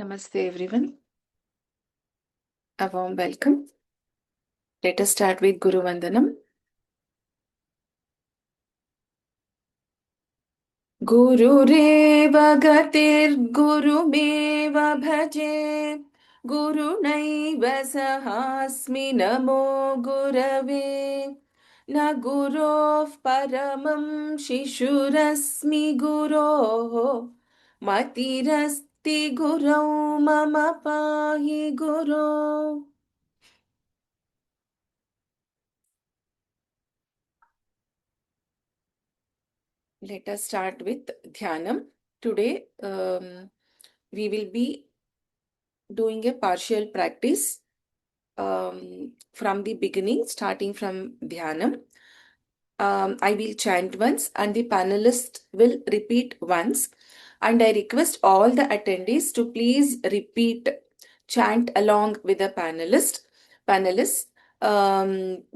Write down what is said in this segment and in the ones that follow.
Namaste everyone. A warm welcome. Let us start with Guru Vandanam. Gururev gatir gurumev bhaje gurunaiva sahasmi namo gurave na gurov paramam shishurasmi guroho matirasti gurau mama pahi guru. Let us start with Dhyanam. Today, we will be doing a partial practice from the beginning, starting from Dhyanam. I will chant once and the panelist will repeat once. And I request all the attendees to please repeat, chant along with the panelists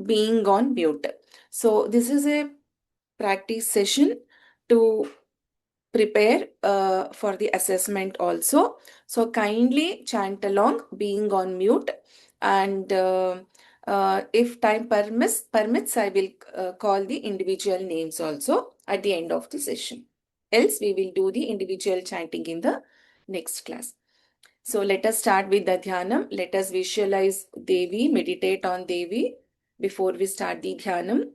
being on mute. So this is a practice session to prepare for the assessment also. So kindly chant along, being on mute, and if time permits, I will call the individual names also at the end of the session. Else, we will do the individual chanting in the next class. So let us start with the Dhyanam. Let us visualize Devi, meditate on Devi before we start the Dhyanam.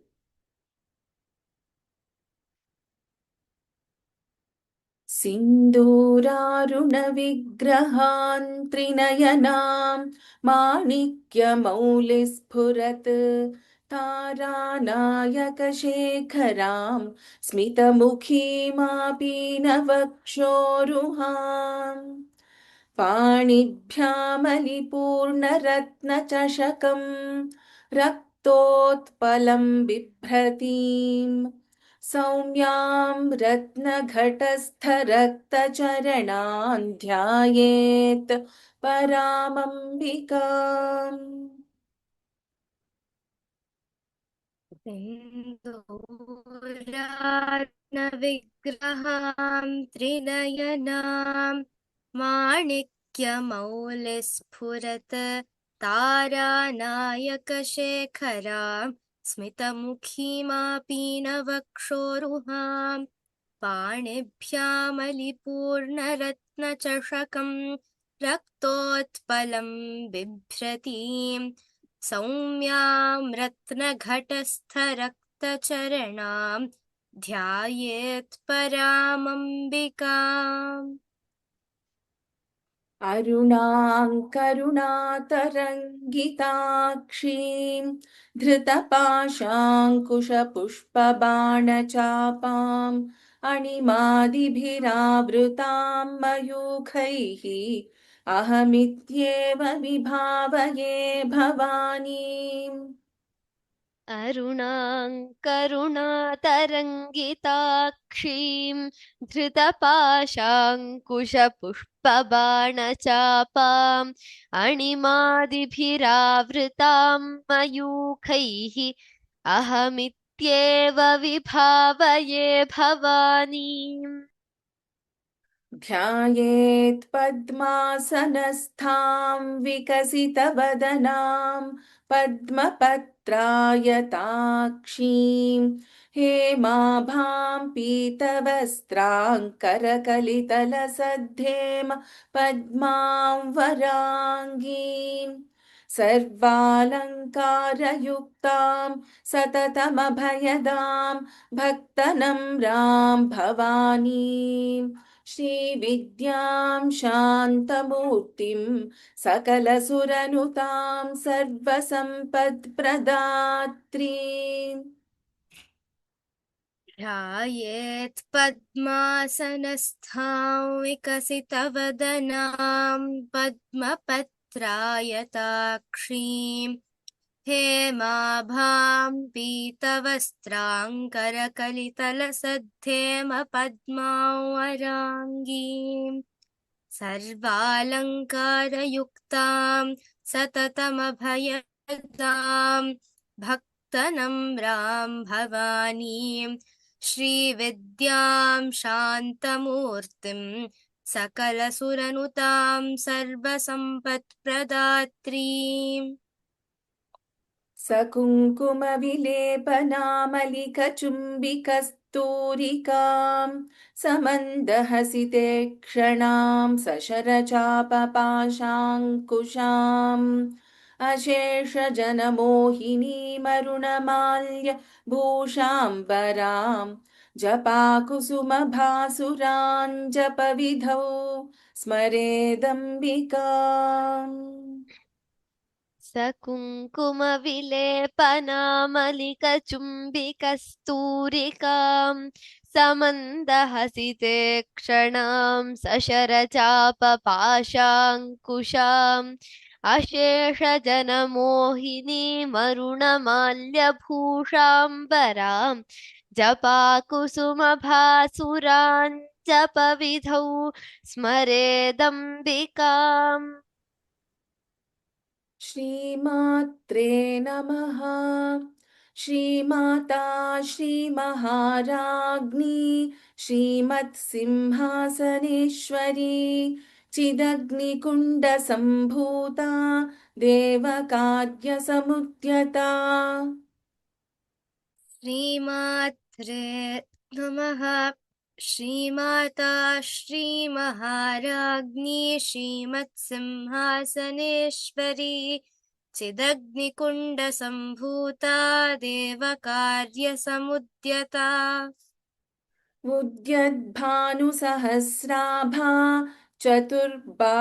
सिन्दूरारुणविग्रहान् त्रिनयनां माणिक्यमौलिस्फुरत् तारानायकशेखरां स्मितमुखीमापीनवक्षोरुहाम् पाणिभ्यामलिपूर्णरत्नचषकं रक्तोत्पलं बिभ्रतीम् सौम्यां रत्नघटस्थरक्तचरणान् ध्यायेत् परामम्बिकाम्. सिन्दूरार्णविग्रहां त्रिनयनां माणिक्यमौलिस्फुरत् तारानायकशेखरां स्मितमुखीमापीनवक्षोरुहां पाणिभ्यामलिपूर्णरत्नचषकं रक्तोत्पलं बिभ्रतीम् सौम्यां रत्नघटस्थरक्तचरणां ध्यायेत् परामम्बिकाम्. अरुणाङ्करुणातरङ्गिताक्षीं धृतपाशाङ्कुशपुष्पबाणचापाम् अणिमादिभिरावृतां मयूखैः अहमित्येव विभावये भवानीम्. अरुणाङ्करुणातरङ्गिताक्षीं धृतपाशाङ्कुशपुष्पबाणचापाम् अणिमादिभिरावृतां मयूखैः अहमित्येव विभावये भवानीम्. ध्यायेत् पद्मासनस्थां विकसितवदनां पद्मपत्रायताक्षीं हेमाभां पीतवस्त्रां करकलितलसद्धेम पद्मां वराङ्गीं सर्वालङ्कारयुक्तां सततमभयदां भक्तनम्रां भवानीं श्रीविद्यां शान्तमूर्तिं सकलसुरनुतां सर्वसम्पत्प्रदात्रीम्. ध्यायेत् पद्मासनस्थां विकसितवदनां पद्मपत्रायताक्षीं हेमाभां पीतवस्त्रां करकलितलसद्धेम पद्मां वराङ्गीं सर्वालङ्कारयुक्तां सततमभयदां भक्तनम्रां भवानीं श्रीविद्यां शान्तमूर्तिं सकलसुरनुतां सर्वसम्पत्प्रदात्रीम् सकुङ्कुमविलेपनामलिकचुम्बिकस्तूरिकां समन्दहसिते क्षणां सशरचापपाशाङ्कुशाम् अशेषजनमोहिनीमरुणमाल्य भूषाम्बरां जपाकुसुमभासुरां जपविधौ स्मरेदम्बिकाम्। सकुङ्कुमविलेपनामलिकचुम्बिकस्तूरिकां समन्दहसिते क्षणां सशरचापपाशाङ्कुशाम् अशेषजनमोहिनीमरुणमाल्यभूषाम्बरां जपाकुसुमभासुरां जपविधौ स्मरेदम्बिकाम्। श्रीमात्रे नमः। श्रीमाता श्रीमहाराज्ञी श्रीमत्सिंहासनेश्वरी चिदग्निकुण्डसम्भूता देवकार्यसमुद्यता। श्रीमात्रे नमः श्रीमाता श्रीमहाराज्ञी श्रीमत्सिंहासनेश्वरी चिदग्निकुण्डसम्भूता देवकार्यसमुद्यता उद्यद्भानुसहस्राभा चतुर्बाहुसमन्विता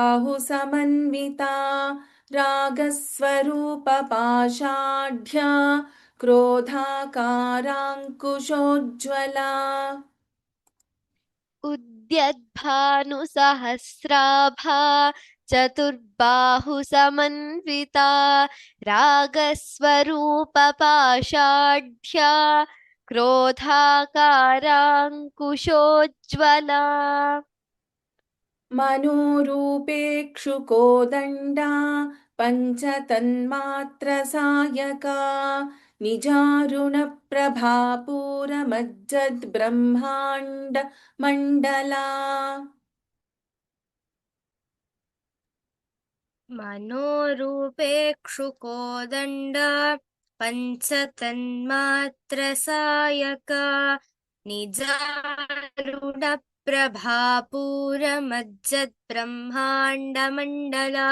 रागस्वरूपपाषाढ्या क्रोधाकाराङ्कुशोज्ज्वला। उद्यद्भानुसहस्राभा चतुर्बाहुसमन्विता रागस्वरूपपाषाढ्या क्रोधाकाराङ्कुशोज्ज्वला। मनोरूपेक्षुकोदण्डा पञ्चतन्मात्रसायका निजारुणप्रभापूरमज्जद्ब्रह्माण्डमण्डला। मनोरूपेक्षुकोदण्ड पञ्चतन्मात्रसायका निजारुणप्रभापूरमज्जद्ब्रह्माण्डमण्डला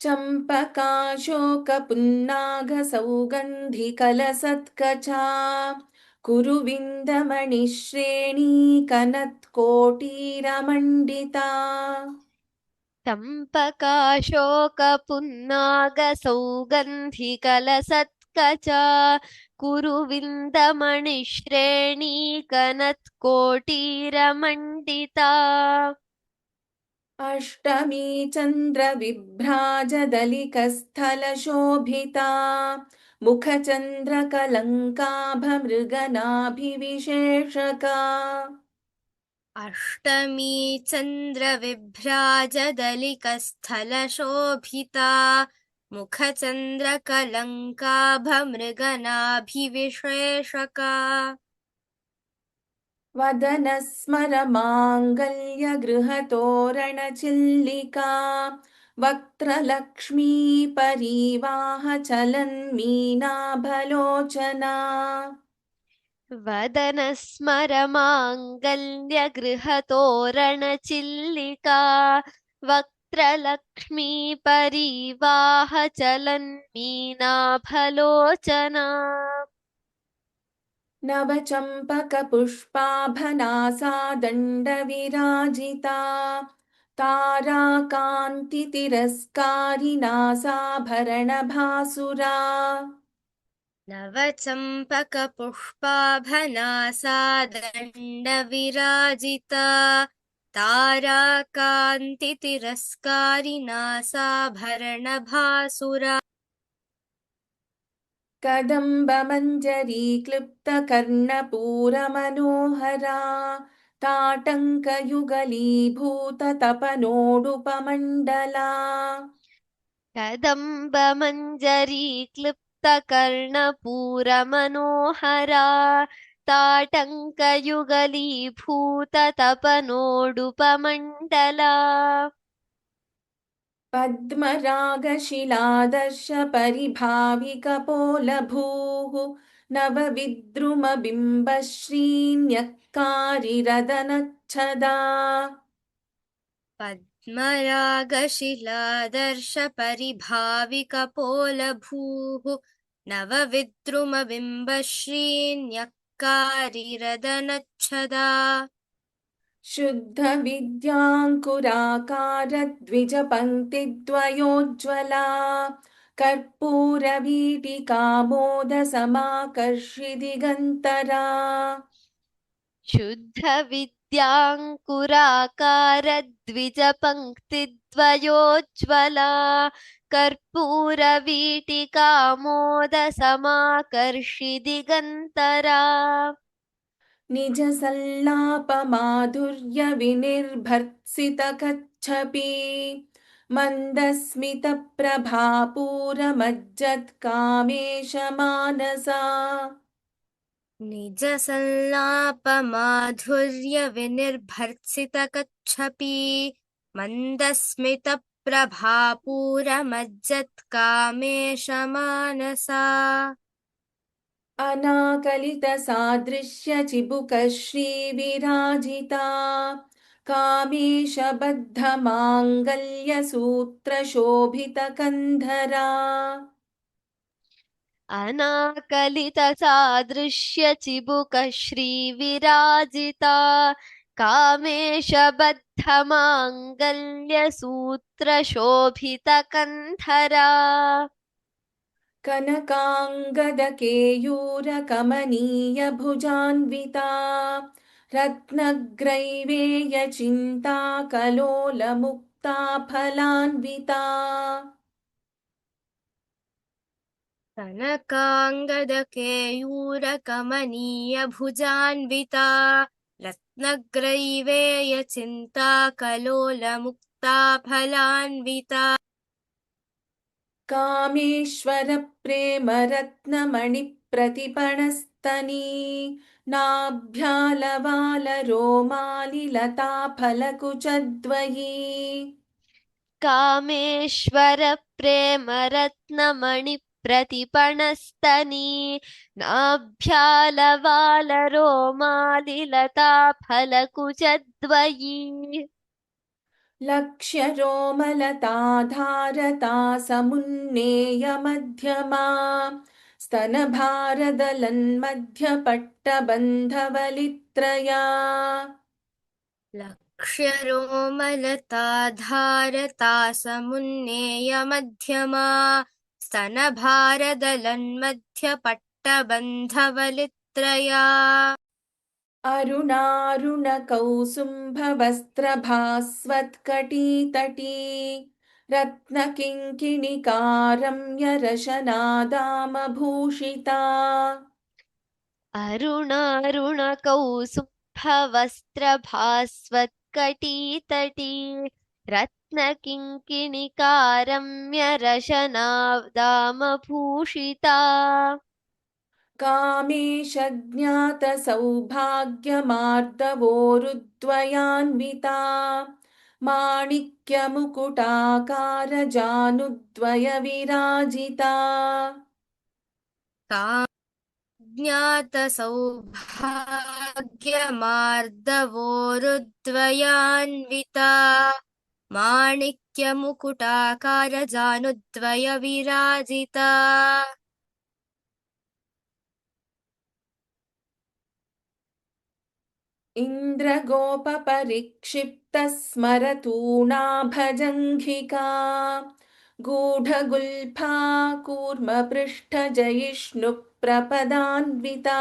चम्पकाशोकपुन्नागसौगन्धिकलसत्कचा कुरुविन्दमणिश्रेणीकनत्कोटीरमण्डिता। चम्पकाशोकपुन्नागसौगन्धिकलसत्कचा कुरुविन्दमणिश्रेणीकनत्कोटीरमण्डिता। अष्टमी चन्द्रविभ्राजदलिकस्थलशोभिता मुखचन्द्रकलङ्काभमृगनाभिविशेषका। अष्टमी चन्द्रविभ्राजदलिकस्थलशोभिता मुखचन्द्रकलङ्काभमृगनाभिविशेषका वदनस्मरमाङ्गल्यगृहतोरणचिल्लिका वक्त्रलक्ष्मी परिवाहचलन्मीनाभलोचना। वदनस्मरमाङ्गल्यगृहतोरणचिल्लिका वक्त्रलक्ष्मी परिवाहचलन्मीनाभलोचना। नवचम्पकपुष्पाभनासा दण्डविराजिता ताराकान्तितिरस्कारिणासाभरणभासुरा। नवचम्पकपुष्पाभनासा दण्डविराजिता ताराकान्तितिरस्कारिणासाभरणभासुरा कदम्बमञ्जरीक्लृप्तकर्णपूरमनोहरा ताटङ्कयुगलीभूततपनोडुपमण्डला। कदम्बमञ्जरीक्लृप्तकर्णपूरमनोहरा मुक्ताटङ्कयुगलीभूततपनोडुपमण्डला पद्मरागशिलादर्शपरिभाविकपोलभूः नवविद्रुमबिम्बश्रीन्यक्कारिरदनच्छदा पद्मरागशिलादर्शपरिभाविकपोलभूः नवविद्रुमबिम्बश्रीन्यक्कारिरदनच्छदा शुद्धविद्याङ्कुराकारद्विजपङ्क्तिद्वयोज्ज्वला कर्पूरवीटिकामोदसमाकर्षि दिगन्तरा शुद्धविद्याङ्कुराकारद्विजपङ्क्तिद्वयोज्ज्वला कर्पूरवीटिकामोदसमाकर्षि दिगन्तरा निजसल्लापमाधुर्यविनिर्भर्त्सितकच्छपि मन्दस्मितप्रभापूरमज्जत्कामेशमानसा निजसल्लापमाधुर्यविनिर्भर्त्सितकच्छपि मन्दस्मितप्रभापूरमज्जत्कामेशमानसा अनाकलितसादृश्यचिबुकश्रीविराजिता कामेशबद्धमाङ्गल्यसूत्रशोभितकन्धरा अनाकलितसादृश्यचिबुकश्रीविराजिता कामेशबद्धमाङ्गल्यसूत्रशोभितकन्धरा कनकाङ्गदकेयूरकमनीयभुजान्विता रत्नग्रैवेयचिन्ताकलोलमुक्ता फलान्विता कनकाङ्गदकेयूरकमनीयभुजान्विता रत्नग्रैवेयचिन्ताकलोलमुक्ता फलान्विता कामेश्वरप्रेमरत्नमणिप्रतिपणस्तनी नाभ्यालवालरोमालिलताफलकुचद्वयी कामेश्वरप्रेमरत्नमणिप्रतिपणस्तनी नाभ्यालवालरोमालिलता फलकुचद्वयी लक्ष्यरोमलताधारता समुन्नेयमध्यमा स्तनभारदलन्मध्यपट्टबन्धवलित्रया लक्ष्यरोमलता धारता समुन्नेयमध्यमा स्तनभारदलन्मध्यपट्टबन्धवलित्रया अरुणारुणकौसुम्भवस्त्रभास्वत्कटीतटी रत्नकिङ्किणिकारम्यरशनादामभूषिता अरुणारुणकौसुभवस्त्रभास्वत्कटीतटी रत्नकिङ्किणिकारम्यरशनादामभूषिता कामेशज्ञातसौभाग्यमार्दवोरुद्वयान्विता माणिक्यमुकुटाकारजानुद्वयविराजिता ज्ञातसौभाग्यमार्दवोरुद्वयान्विता माणिक्यमुकुटाकारजानुद्वयविराजिता इन्द्रगोपपरिक्षिप्तस्मरतूणाभजङ्घिका गूढगुल्फा कूर्मपृष्ठजयिष्णुप्रपदान्विता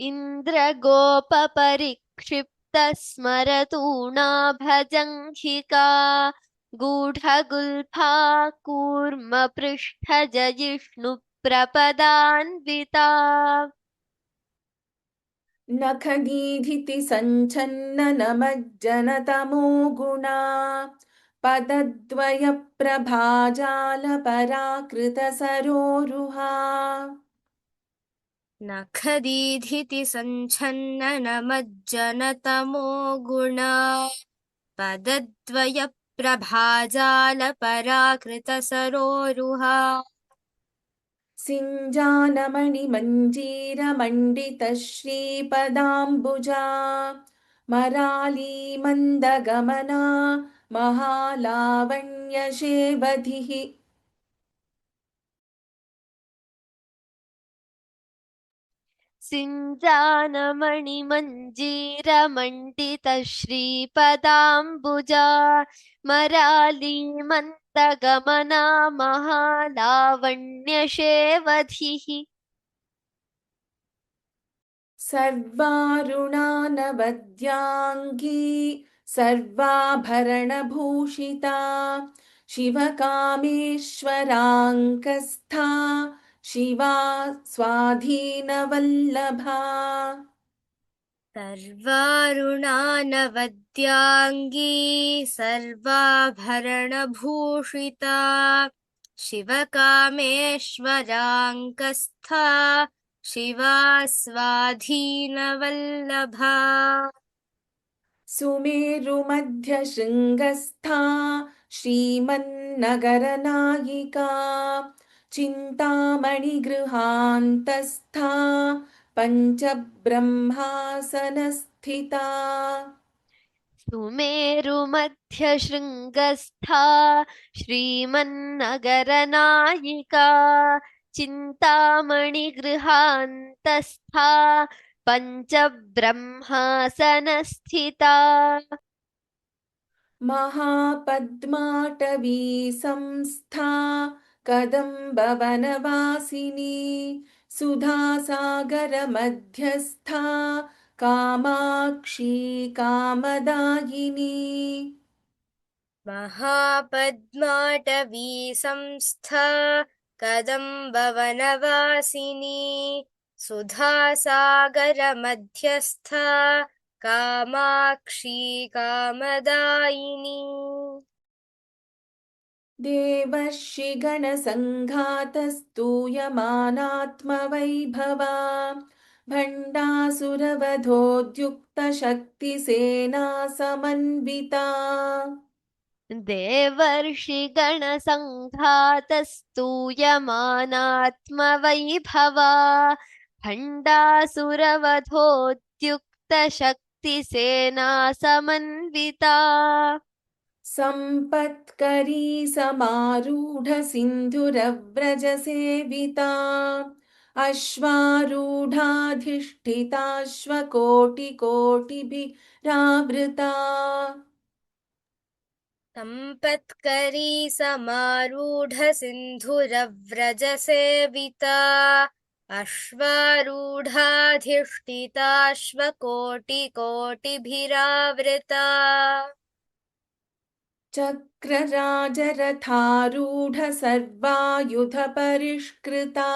इन्द्रगोपपरिक्षिप्तस्मरतूणाभजङ्घिका गूढगुल्फा कूर्मपृष्ठजयिष्णुप्रपदान्विता नखनीधितिसञ्छन्ननमज्जनतमो गुणा पदद्वयप्रभाजालपराकृतसरोरुहा नखदीधिति सञ्छन्ननमज्जनतमो गुणा पदद्वयप्रभाजालपराकृतसरोरुहा सिञ्जानमणिमञ्जीरमण्डितश्रीपदाम्बुजा मरालीमन्दगमना महालावण्यशेवधिः सिञ्जानमणिमञ्जीरमण्डितश्रीपदाम्बुजा मरालीमन्तगमना महालावण्यशेवधिः सर्वारुणानवद्याङ्गी सर्वाभरणभूषिता शिवकामेश्वराङ्कस्था शिवा स्वाधीनवल्लभा सर्वारुणानवद्याङ्गी सर्वाभरणभूषिता शिवकामेश्वराङ्कस्था शिवा स्वाधीनवल्लभा सुमेरुमध्यशृङ्गस्था श्रीमन्नगरनायिका चिन्तामणिगृहान्तस्था पञ्चब्रह्मासनस्थिता सुमेरुमध्यशृङ्गस्था श्रीमन्नगरनायिका चिन्तामणिगृहान्तस्था पञ्चब्रह्मासनस्थिता महापद्माटवी संस्था कदम्बवनवासिनी सुधासागरमध्यस्था कामाक्षी कामदायिनी महापद्माटवी संस्था कदम्बवनवासिनी सुधासागरमध्यस्था कामाक्षी कामदायिनी देवर्षिगणसङ्घातस्तूयमानात्मवैभवा भण्डासुरवधोद्युक्तशक्तिसेना समन्विता देवर्षिगणसङ्घातस्तूयमानात्मवैभवा भण्डासुरवधोद्युक्तशक्तिसेना समन्विता सम्पत्करी समारूढसिन्धुरव्रजसेविता अश्वारूढाधिष्ठिताश्वकोटिकोटिभिरावृता सम्पत्करी समारूढसिन्धुरव्रजसेविता अश्वारूढाधिष्ठिताश्वकोटिकोटिभिरावृता चक्रराजरथारूढसर्वायुधपरिष्कृता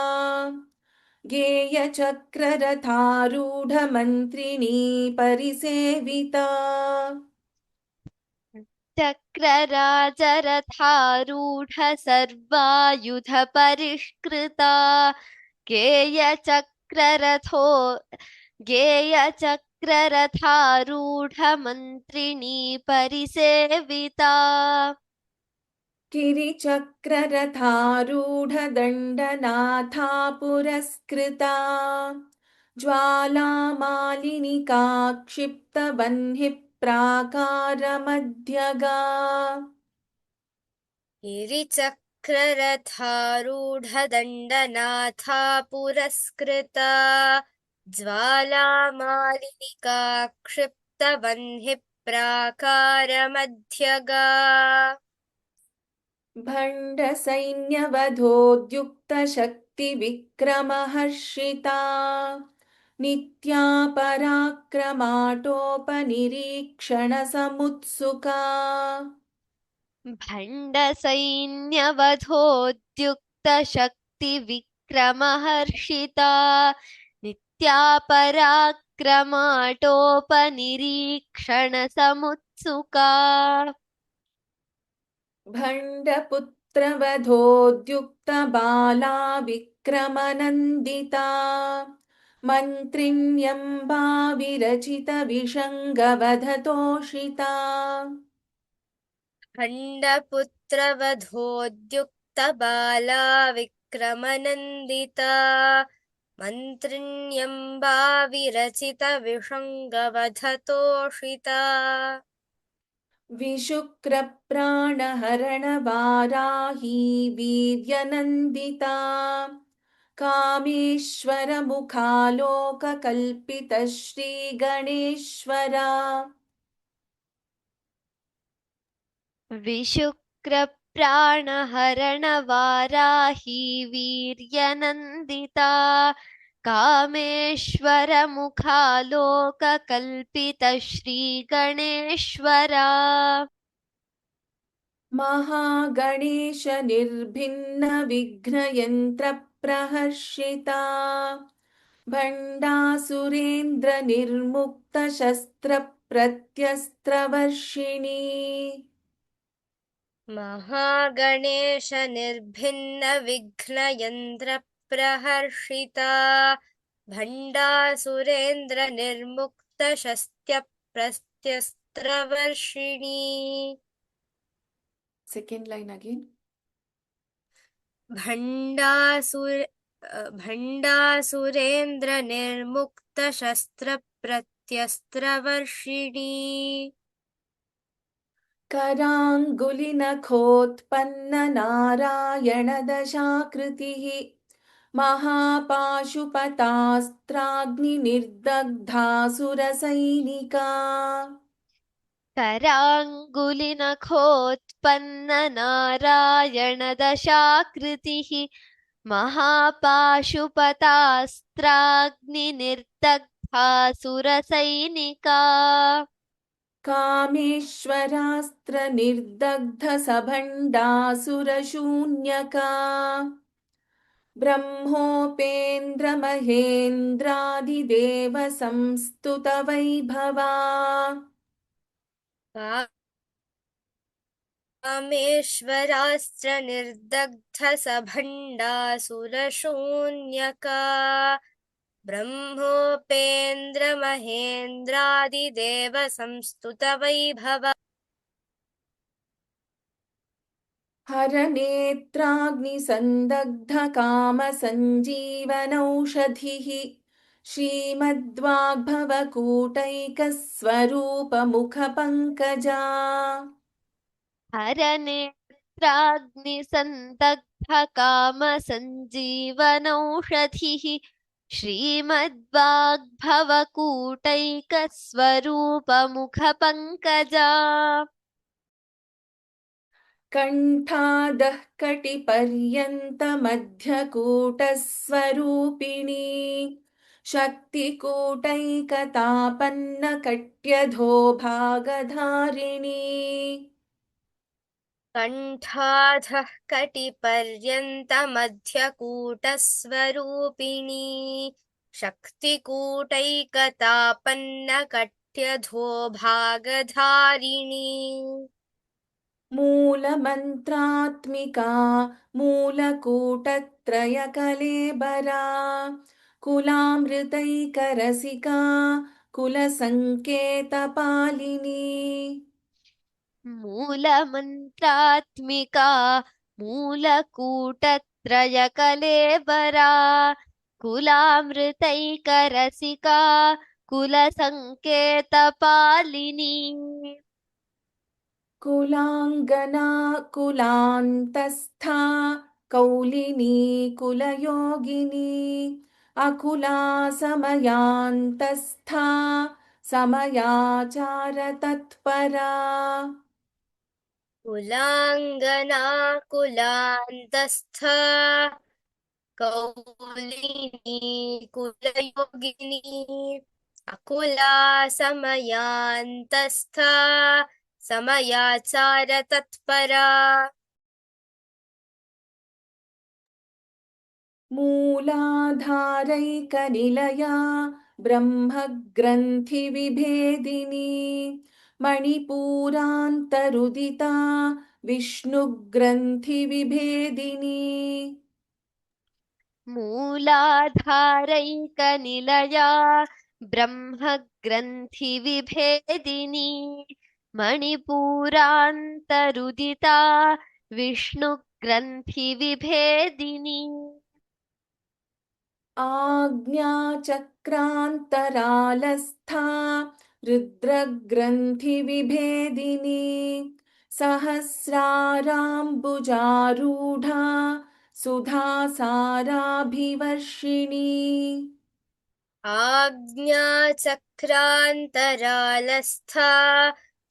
गेयचक्ररथारूढमन्त्रिणी परिसेविता चक्रराजरथारूढ सर्वायुधपरिष्कृता गेयचक्ररथो गेयचक्ररथारूढमन्त्रिणी परिसेविता गिरिचक्ररथारूढदण्डनाथा पुरस्कृता ज्वालामालिनिका क्षिप्तवह्निः प्राकारमध्यगा गिरिचक्ररथारूढदण्डनाथा पुरस्कृता ज्वालामालिनिका क्षिप्तवह्निः प्राकारमध्यगा भण्डसैन्यवधोद्युक्तशक्तिविक्रमहर्षिता नित्या पराक्रमाटोपनिरीक्षणसमुत्सुका भण्डसैन्यवधोद्युक्तशक्तिविक्रमहर्षिता नित्या पराक्रमाटोपनिरीक्षणसमुत्सुका भण्डपुत्रवधोद्युक्तबाला विक्रमनन्दिता मन्त्रिण्यम्बा विरचितविषङ्गवधतोषिता खण्डपुत्रवधोद्युक्तबाला विक्रमनन्दिता मन्त्रिण्यम्बा विरचितविषङ्गवधतोषिता विशुक्रप्राणहरणवाराही वीर्यनन्दिता कामेश्वरमुखालोककल्पितश्रीगणेश्वरा विशुक्रप्राणहरणवाराही वीर्यनन्दिता कामेश्वरमुखालोककल्पितश्रीगणेश्वरा महागणेशनिर्भिन्नविघ्नयन्त्रप्रहर्षिता भण्डासुरेन्द्रनिर्मुक्तशस्त्रप्रत्यस्त्रवर्षिणी महागणेशनिर्भिन्नविघ्नयन्त्रप्रहर्षिता भण्डासुरेन्द्रनिर्मुक्तशस्त्रप्रत्यस्त्रवर्षिणी Second line again. भण्डासुरेन्द्रनिर्मुक्तशस्त्रप्रत्यस्त्रवर्षिणी कराङ्गुलिनखोत्पन्ननारायणदशाकृतिः महापाशुपतास्त्राग्निनिर्दग्धासुरसैनिका कराङ्गुलिनखोत्पन्ननारायणदशाकृतिः महापाशुपतास्त्राग्निनिर्दग्धासुरसैनिका कामेश्वरास्त्रनिर्दग्धसभण्डासुरशून्यका ब्रह्मोपेन्द्रमहेन्द्रादिदेवसंस्तुतवैभवा कामेश्वरास्त्रनिर्दग्धसभण्डासुरशून्यका ब्रह्मोपेन्द्रमहेन्द्रादिदेवसंस्तुतवैभवा हरनेत्राग्निसन्दग्धकामसञ्जीवनौषधिः श्रीमद्वाग्भवकूटैकस्वरूपमुखपङ्कजा हरनेत्राग्निसन्दग्धकामसञ्जीवनौषधिः श्रीमद्वाग्भवकूटैकस्वरूपमुखपङ्कजा कण्ठादः कटिपर्यन्तमध्यकूटस्वरूपिणी शक्तिकूटैकतापन्नकट्यधो भागधारिणी कण्ठाधः कटिपर्यन्तमध्यकूटस्वरूपिणी शक्तिकूटैकतापन्नकट्यधो भागधारिणी मूलमन्त्रात्मिका मूलकूटत्रयकलेबरा कुलामृतैकरसिका कुलसङ्केतपालिनी मूलमन्त्रात्मिका मूलकूटत्रयकलेबरा कुलामृतैकरसिका कुलसङ्केतपालिनी कुलाङ्गना कुलान्तस्था कौलिनी कुलयोगिनी Akula समयान्तस्था समयाचारतत्परा कुलाङ्गना कुलान्तस्थ कौलिनी कुलयोगिनी Akula समयान्तस्थ समयाचारतत्परा मूलाधारैकनिलया ब्रह्मग्रन्थिविभेदिनी मणिपूरान्तरुदिता विष्णुग्रन्थिविभेदिनी मूलाधारैकनिलया ब्रह्मग्रन्थिविभेदिनी मणिपूरान्तरुदिता विष्णुग्रन्थिविभेदिनी आज्ञाचक्रान्तरालस्था रुद्रग्रन्थिविभेदिनी सहस्राराम्बुजारूढा सुधासाराभिवर्षिणी आज्ञाचक्रान्तरालस्था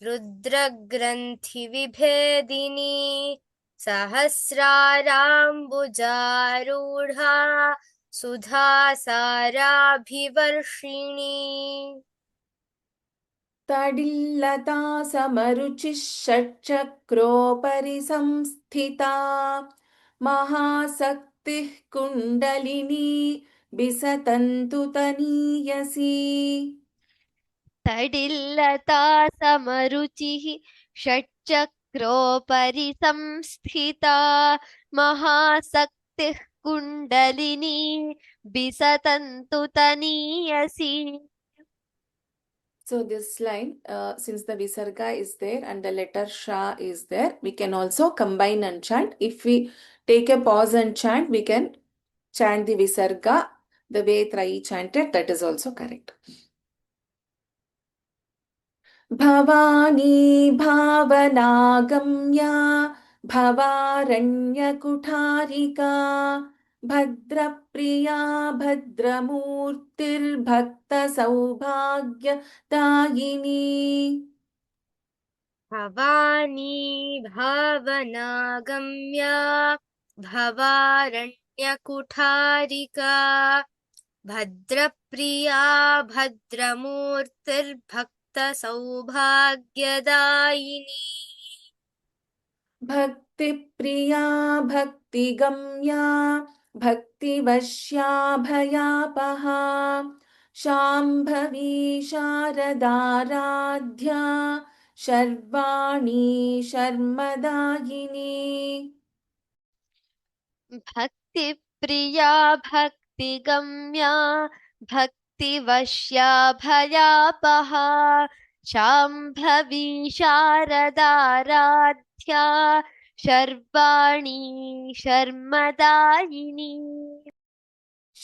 रुद्रग्रन्थिविभेदिनी सहस्राराम्बुजारूढा सुधासाराभिवर्षिणी तडिल्लता समरुचिः षट्चक्रोपरि संस्थिता महाशक्तिः कुण्डलिनी बिसतन्तु तनीयसी तडिल्लता समरुचिः षट्चक्रोपरि संस्थिता महाशक्तिः kundalini बिसतन्तु तनीयसी. So this line, since the visarga is there and the letter sha is there, we can also combine and chant. If we take a pause and chant, we can chant the visarga the way Trai chanted. That is also correct. Bhavani भावनागम्या भवारण्यकुठारिका भद्रप्रिया भद्रमूर्तिर्भक्तसौभाग्यदायिनी Bhavani भावनागम्या भवारण्यकुठारिका भद्रप्रिया भद्रमूर्तिर्भक्तसौभाग्यदायिनी Bhaktipriya भक्तिगम्या भक्तिवश्या भयापहा शाम्भवी शारदाराध्या शर्वाणी शर्मदायिनी भक्तिप्रिया भक्तिगम्या भक्तिवश्या भयापहा शाम्भवी शारदाराध्या शर्वाणी शर्मदायिनी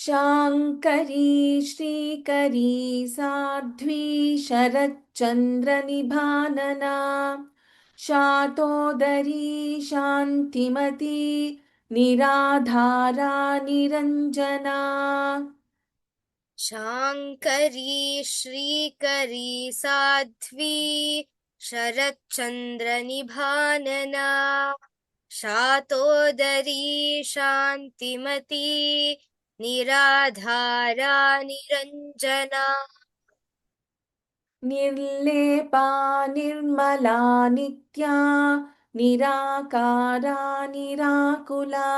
शाङ्करी श्रीकरी साध्वी शरच्चन्द्रनिभानना शातोदरी शान्तिमती निराधारा निरञ्जना शाङ्करी श्रीकरी साध्वी शरच्चन्द्रनिभानना शातोदरी शान्तिमती निराधारा निरञ्जना निर्लेपा निर्मला नित्या निराकारा निराकुला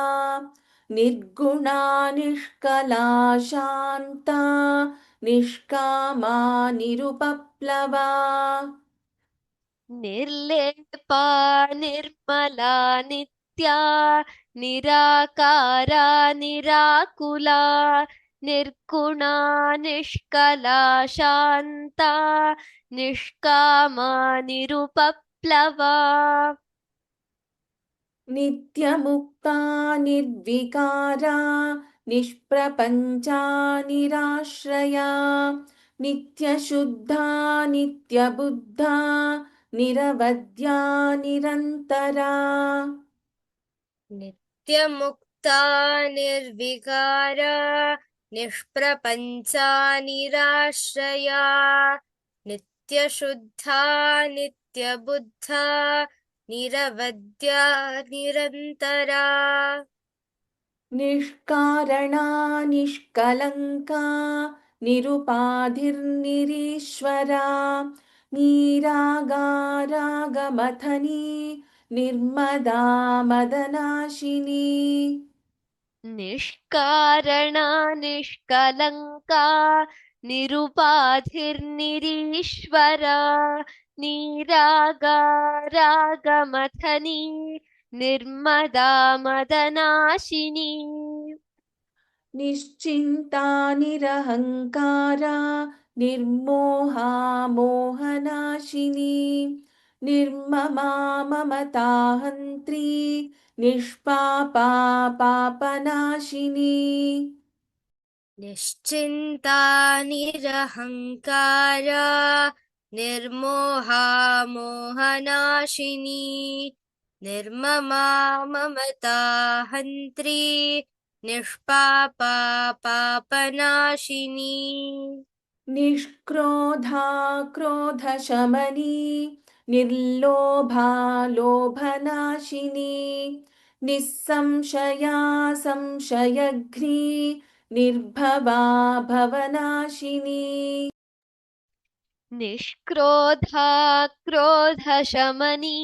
निर्गुणा निष्कला शान्ता निष्कामा निरुपप्लवा निर्लेपा निर्मला नित्या निराकारा निराकुला निर्गुणा निष्कला शान्ता निष्कामा निरुपप्लवा नित्यमुक्ता निर्विकारा निष्प्रपञ्चा निराश्रया नित्यशुद्धा नित्यबुद्धा निरवद्या निरन्तरा नित्यमुक्ता निर्विकारा निष्प्रपञ्चा निराश्रया नित्यशुद्धा नित्यबुद्धा निरवद्या निरन्तरा निष्कारणा निष्कलङ्का निरुपाधिर्निरीश्वरा नीरागारागमथनी निर्मदा मदनाशिनी निष्कारणा निष्कलङ्का निरुपाधिर्निरीश्वरा नीरागारागमथनी निर्मदा मदनाशिनी निश्चिन्ता निरहङ्कारा निर्मोहा मोहनाशिनी निर्ममा ममता हन्त्री निष्पापा पापनाशिनी निश्चिन्ता निरहङ्कारा निर्मोहा मोहनाशिनी निर्ममा ममता हन्त्री निष्पापा पापनाशिनी निष्क्रोधा क्रोधशमनी निर्लोभा लोभनाशिनी निस्संशया संशयघ्नी निर्भवा भवनाशिनी निष्क्रोधा क्रोधशमनी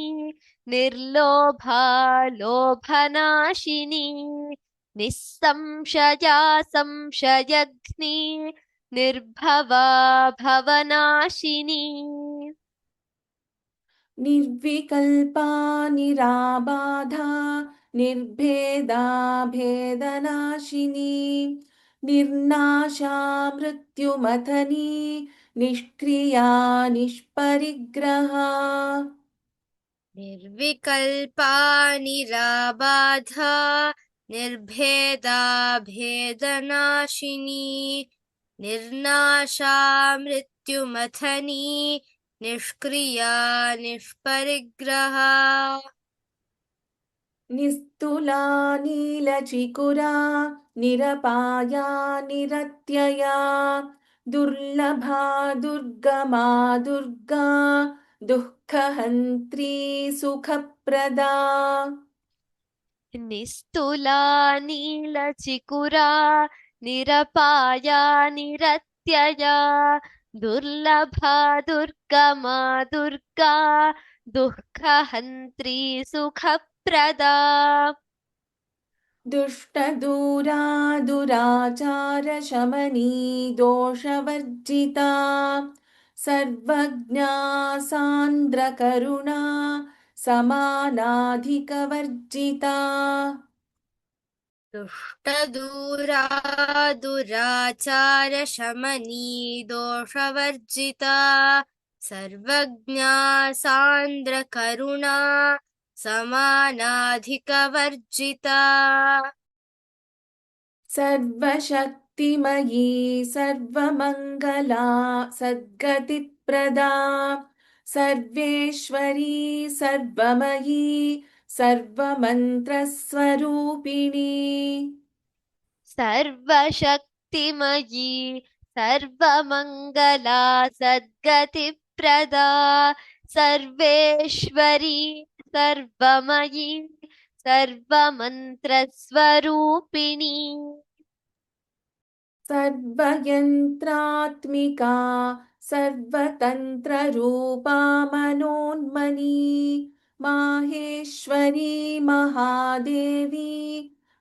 निर्लोभा लोभनाशिनी निस्संशया संशयघ्नी निर्भवा भवनाशिनी निर्विकल्पा निराबाधा निर्भेदा भेदनाशिनी निर्नाशा मृत्युमथनी निष्क्रिया निष्परिग्रहा निर्विकल्पा निराबाधा निर्भेदा भेदनाशिनी निर्नाशा मृत्युमथनी निष्क्रिया निष्परिग्रहा निस्तुला नीलचिकुरा निरपाया निरत्यया दुर्लभा दुर्गमा दुर्गा दुःखहन्त्री सुखप्रदा निस्तुला नीलचिकुरा निरपाया निरत्यया दुर्लभा दुर्गमा दुर्गा दुःखहन्त्री सुखप्रदा दुष्टदूरा दुराचारशमनी दोषवर्जिता सर्वज्ञा सान्द्रकरुणा समानाधिकवर्जिता दुष्टदूरा दुराचारशमनी दोषवर्जिता सर्वज्ञा सान्द्रकरुणा समानाधिकवर्जिता सर्वशक्तिमयी सर्वमङ्गला सद्गतिप्रदा सर्वेश्वरी सर्वमयी सर्वमन्त्रस्वरूपिणी सर्वशक्तिमयी सर्वमङ्गला सद्गतिप्रदा सर्वेश्वरी सर्वमयी सर्वमन्त्रस्वरूपिणी सर्वयन्त्रात्मिका सर्वतन्त्ररूपा मनोन्मनी माहेश्वरी महादेवी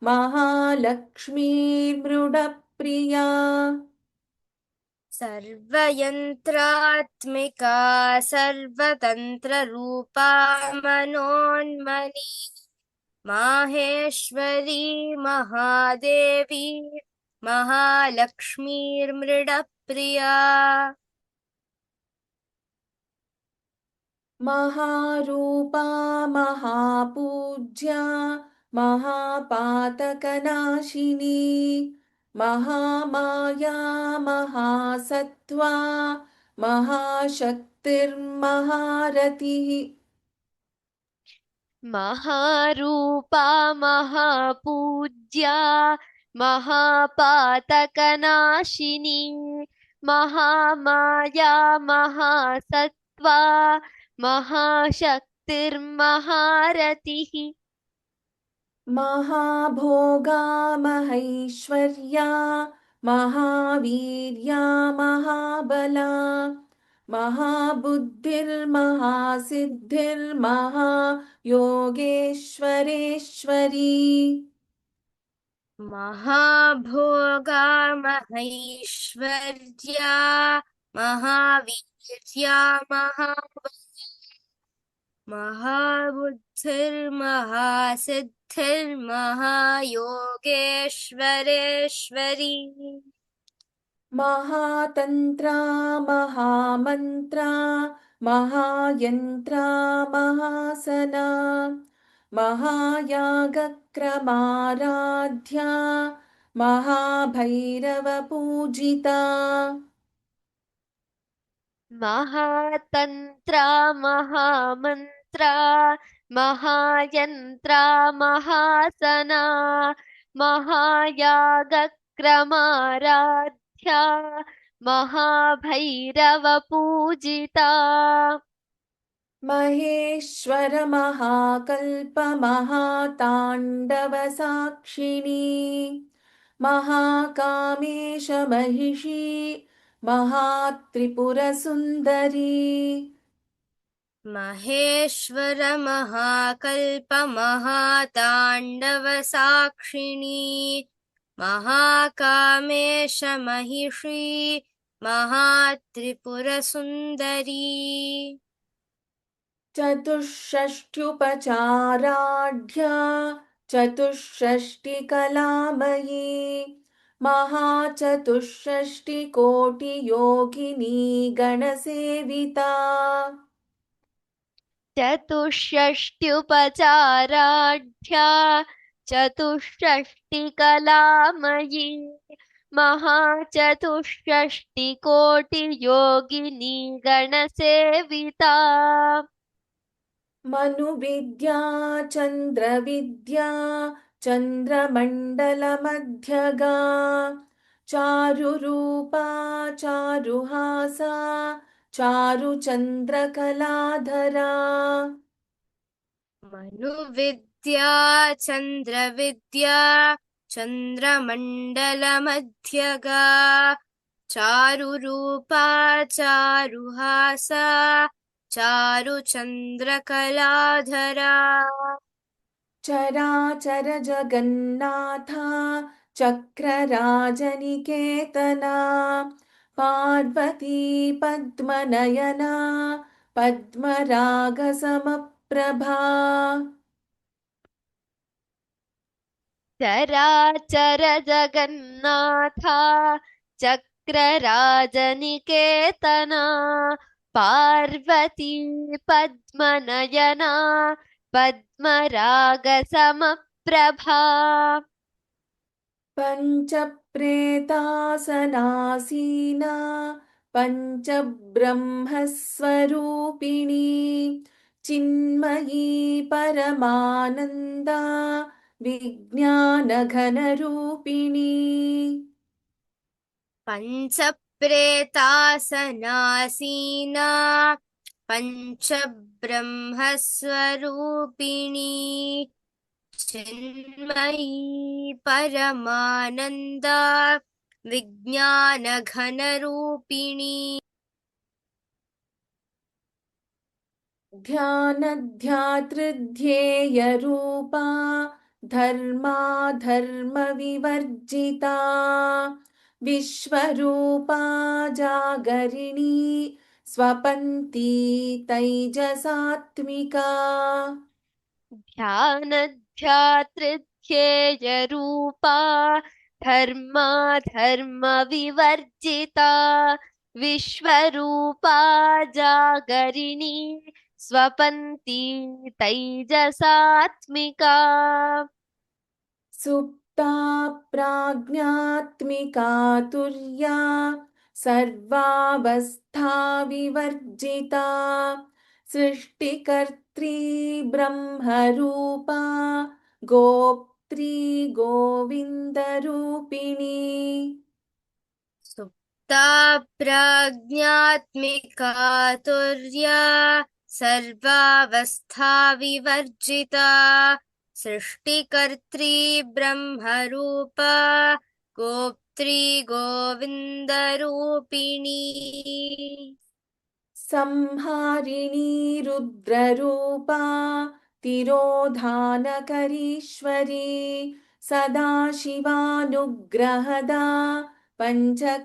महालक्ष्मीर्मृडप्रिया सर्वयन्त्रात्मिका सर्वतन्त्ररूपा मनोन्मनी माहेश्वरी महादेवी महालक्ष्मीर्मृडप्रिया महारूपा महापूज्या महापातकनाशिनी महामाया महासत्त्वा महाशक्तिर्महारतिः महारूपा महापूज्या महापातकनाशिनी महामाया महासत्त्वा महाशक्तिर्महारतिः महाभोगा महैश्वर्या महावीर्या महाबला महाबुद्धिर्महासिद्धिर्महायोगेश्वरेश्वरी महाभोगा महैश्वर्या महावीर्या महाबुद्धिर्महासिद्धिर्महायोगेश्वरेश्वरी महातन्त्रा महामन्त्रा महायन्त्रा महासना महायागक्रमाराध्या महाभैरवपूजिता महातन्त्रा महामन्त्रा महायन्त्रा महासना महायागक्रमाराध्या महाभैरवपूजिता महेश्वर महाकल्प महाताण्डवसाक्षिणी महाकामेश महिषी महात्रिपुरसुन्दरी महेश्वर महाकल्प महाताण्डवसाक्षिणी महाकामेश महिषी महात्रिपुरसुन्दरी चतुष्षष्ट्युपचाराढ्या चतुष्षष्टिकलामयी महाचतुष्षष्टिकोटियोगिनी गणसेविता चतुष्षष्ट्युपचाराढ्या चतुष्षष्टिकलामयी महाचतुष्षष्टिकोटियोगिनी गणसेविता मनुविद्या चन्द्रविद्या चन्द्रमण्डलमध्यगा चारुरूपा चारुहासा चारुचन्द्रकलाधरा मनुविद्या चन्द्रविद्या चन्द्रमण्डलमध्यगा चारुरूपा चारुहासा चारुचन्द्रकलाधरा चराचर जगन्नाथा चक्रराजनिकेतना पार्वती पद्मनयना पद्मरागसमप्रभा चराचर जगन्नाथा चक्रराजनिकेतना पार्वती पद्मनयना पद्मरागसमप्रभा पञ्चप्रेतासनासीना पञ्चब्रह्मस्वरूपिणी चिन्मयी परमानन्दा विज्ञानघनरूपिणी पञ्चप्रेतासनासीना पञ्चब्रह्मस्वरूपिणी चिन्मयी परमानन्दा विज्ञानघनरूपिणी ध्यानध्यातृध्येयरूपा धर्माधर्मविवर्जिता विश्वरूपा जागरिणी स्वपन्ती तैजसात्मिका ध्यानध्यातृध्येयरूपा धर्माधर्मविवर्जिता विश्वरूपा जागरिणी स्वपन्ती तैजसात्मिका सुप्ता प्राज्ञात्मिका तुर्या सर्वावस्थाविवर्जिता सृष्टिकर्त्री ब्रह्मरूपा गोप्त्री गोविन्दरूपिणी सुप्ता प्राज्ञात्मिका तुर्या सर्वावस्थाविवर्जिता सृष्टिकर्त्री ब्रह्मरूपा गोप्त्री गोविन्दरूपिणी संहारिणी रुद्ररूपा तिरोधानकरीश्वरी सदाशिवानुग्रहदा पञ्चकृत्यपरायणा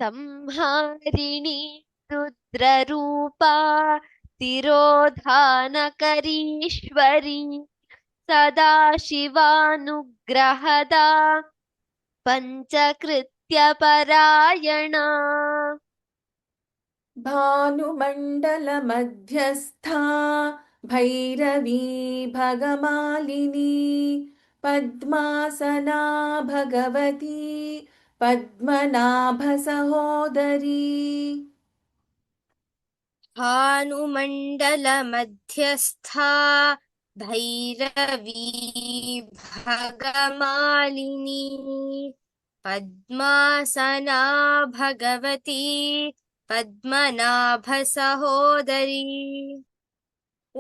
संहारिणी रुद्ररूपा तिरोधानकरीश्वरी सदाशिवानुग्रहदा पञ्चकृत्यपरायणा भानुमण्डलमध्यस्था भैरवी भगमालिनी पद्मासना भगवती पद्मनाभसहोदरी भानुमण्डलमध्यस्था भैरवी भगमालिनी पद्मासना भगवती पद्मनाभसहोदरी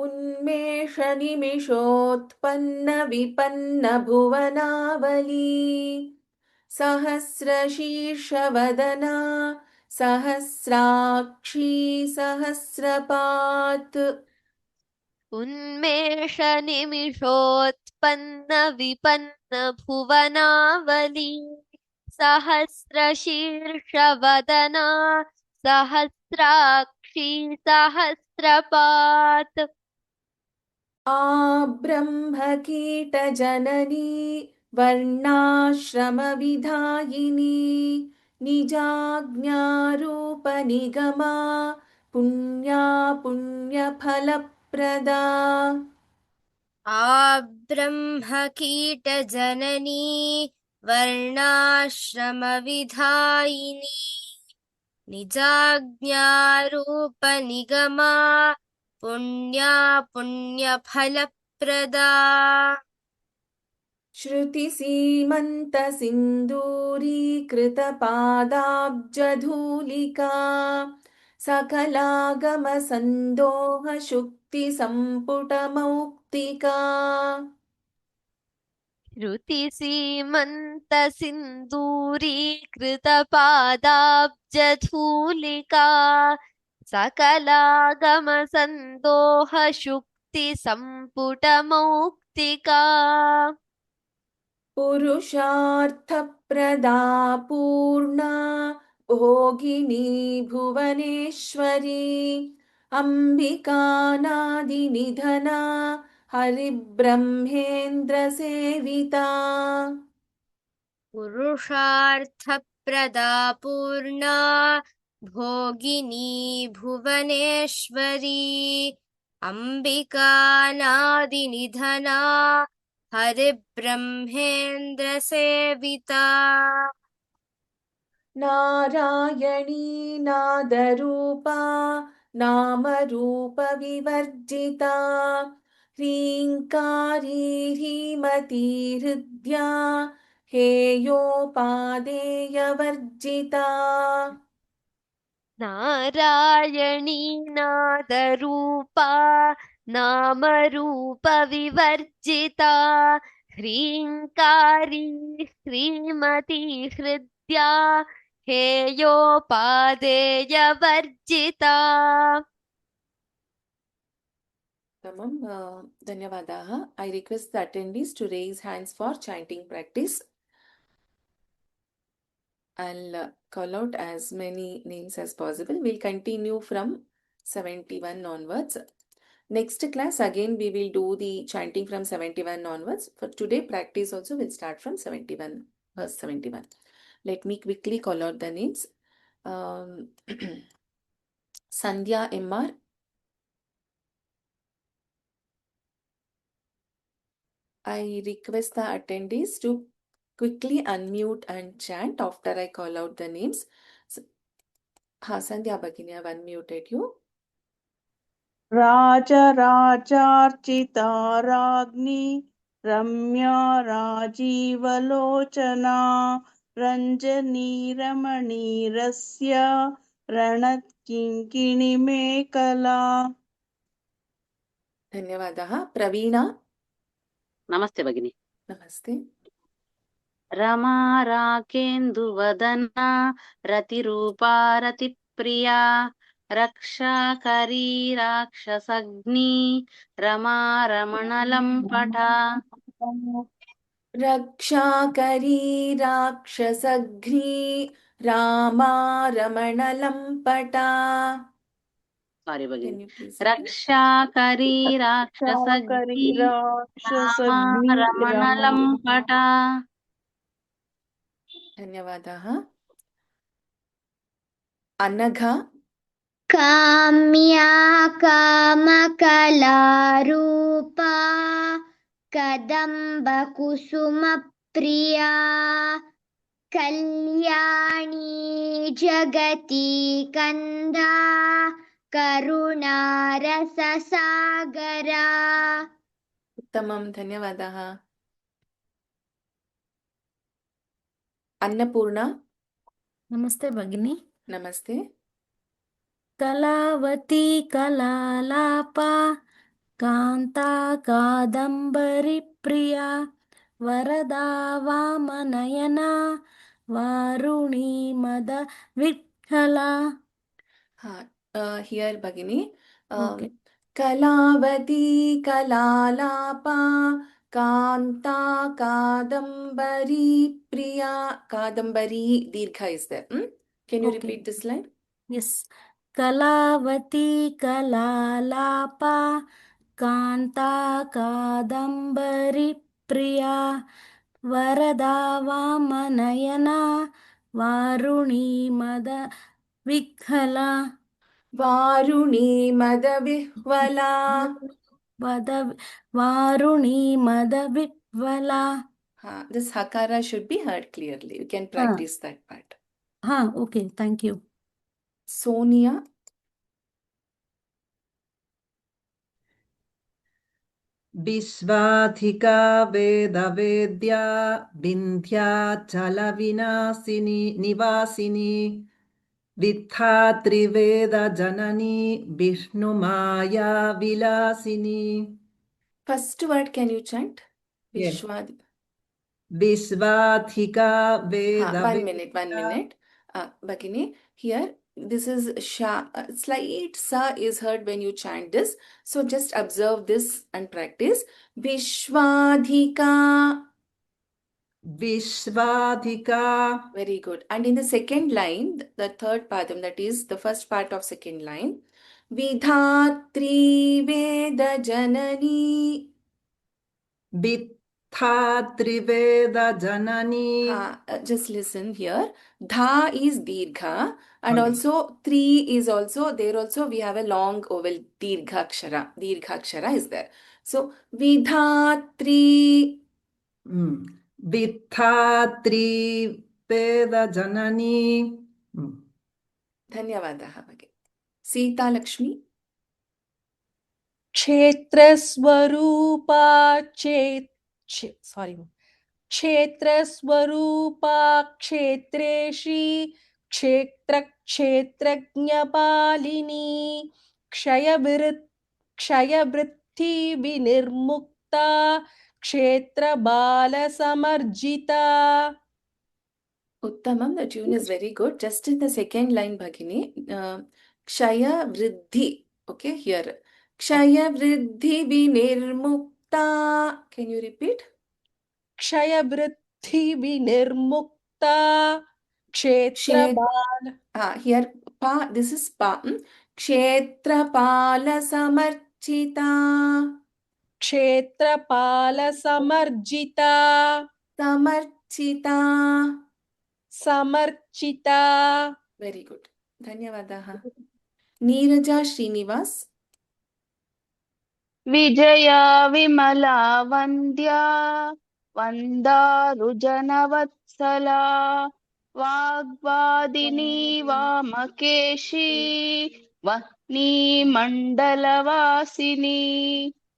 उन्मेषनिमिषोत्पन्नविपन्नभुवनावली सहस्रशीर्षवदना सहस्राक्षी सहस्रपात् उन्मेषनिमिषोत्पन्नविपन्नभुवनावली सहस्रशीर्षवदना सहस्राक्षी सहस्रपात् आब्रह्मकीटजननी वर्णाश्रमविधायिनी निजाज्ञारूपनिगमा पुण्या पुण्यफलप्रदा आब्रह्मकीटजननी वर्णाश्रमविधायिनी निजाज्ञारूपनिगमा पुण्या पुण्यफलप्रदा श्रुतिसीमन्तसिन्दूरीकृतपादाब्जधूलिका सकलागमसन्दोहशुक्तिसम्पुटमौक्तिका श्रुतिसीमन्तसिन्दूरीकृतपादाब्जधूलिका सकलागमसन्दोहशुक्तिसम्पुटमौक्तिका पुरुषार्थप्रदा पूर्णा भोगिनी भुवनेश्वरी अम्बिकानादिनिधना हरिब्रह्मेन्द्रसेविता पुरुषार्थप्रदा पूर्णा भोगिनी भुवनेश्वरी अम्बिकानादिनिधना हरिब्रह्मेन्द्रसेविता नारायणी नादरूपा नामरूपविवर्जिता ह्रीङ्कारी ह्रीमती हृद्या हेयोपादेयवर्जिता नारायणी नादरूपा नामरूपविवर्जिता ह्रीङ्कारी श्रीमती हृद्या हेयोपादेयवर्जिता धन्यवादाः. I request the attendees to raise hands for chanting practice. I'll call out as many names as possible. We'll continue from 71 onwards. Next class, again, we will do the chanting from 71 onwards. For today, practice also will start from 71, verse 71. Let me quickly call out the names. Sandhya MR, I request the attendees to quickly unmute and chant after I call out the names. Sandhya Bhagini, I have unmuted you. राजराजार्चिता राज्ञी रम्या राजीवलोचना रञ्जनी रमणीरस्य रणत्किङ्किणिमेखला धन्यवादः. प्रवीणा, नमस्ते भगिनी. नमस्ते. रमा राकेन्दुवदना रतिरूपा रतिप्रिया रक्षाकरी राक्षसग्नी रमा रमणलं पठा रक्षाकरी राक्षसघ्नी रामारमणलम्पटा. ಸಾರಿ ಭಗಿನಿ. Can you please repeat? ರಕ್ಷಾಕರಿ ಶಾಕರಿ ರಾಕ್ಷಸಗ್ನಿ ರಾಕ್ಷಸಗ್ನಿ ರಾಮರಮಣಲಂಪಟ. धन्यवादः. अनघा. काम्या कामकलारूपा कदम्बकुसुमप्रिया कल्याणी जगती कन्दा करुणारससागरा. उत्तमं, धन्यवादः. अन्नपूर्णा. नमस्ते भगिनी. नमस्ते. कलावती कलालापा कान्ता कादम्बरी प्रिया वरदा वामनयना वारुणी मद विठ्ठला. Here Bhagini. Okay. कलावती कलालापा कान्ता कादम्बरी प्रिया. Kadambari Dirgha is there. Can you Okay. repeat this line? Yes. कलावती कलालापा कान्ता कादम्बरी प्रिया वरदा वामनयना वारुणी मद विह्वला. वारुणी मदविह्वला. वारुणी मद विह्वला. This hakara should be heard clearly. You can practice that part. Okay, thank you. Sonia. विश्वाधिका वेदवेद्या विन्ध्याचलविनाशिनी Nivasini विद्धात्रिवेदजननी Vishnumaya Vilasini. First word can you chant? Yes. Vishwad. विश्वाधिका One minute. Bhagini, here this is sha. Slight sa is heard when you chant this. So just observe this and practice. Vishwadhika. विश्वाधिका. Very good. And in the second line, the third padam, that is the first part of second line, Vidhatri Veda Janani. विद्धात्रिवेदजननी. Just listen here. Dha is dirgha, and Okay. also three is also there. Also we have a long vowel dirgha akshara. Dirgha akshara is there. So Vidhatri. विद्धात्रिवेदजननी. धन्यवादः भगिनी. Sita Lakshmi. क्षेत्रस्वरूपा क्षेत्रस्वरूपा क्षेत्रेशी क्षेत्रक्षेत्रज्ञपालिनी क्षयवृत्ति विनिर्मुक्ता क्षेत्रबालसमर्जिता. Uttamam, the tune is very good. Just in the second line, Bhagini, Kshaya Vriddhi. Okay, here. Kshaya Vriddhi Vinirmukta. Can you repeat? क्षयवृत्ति विनिर्मुक्ता क्षेत्रबाल. Here, Pa, this is Pa. Kshetrapala Samarchita. क्षेत्रपालसमर्जिता. Samarchita. समर्चिता. Very good. Dhanyavadaha. Neeraja Srinivas. Vijaya Vimala वन्द्या वन्दारुजनवत्सला वाग्वादिनी वामकेशी वह्नी मण्डलवासिनी.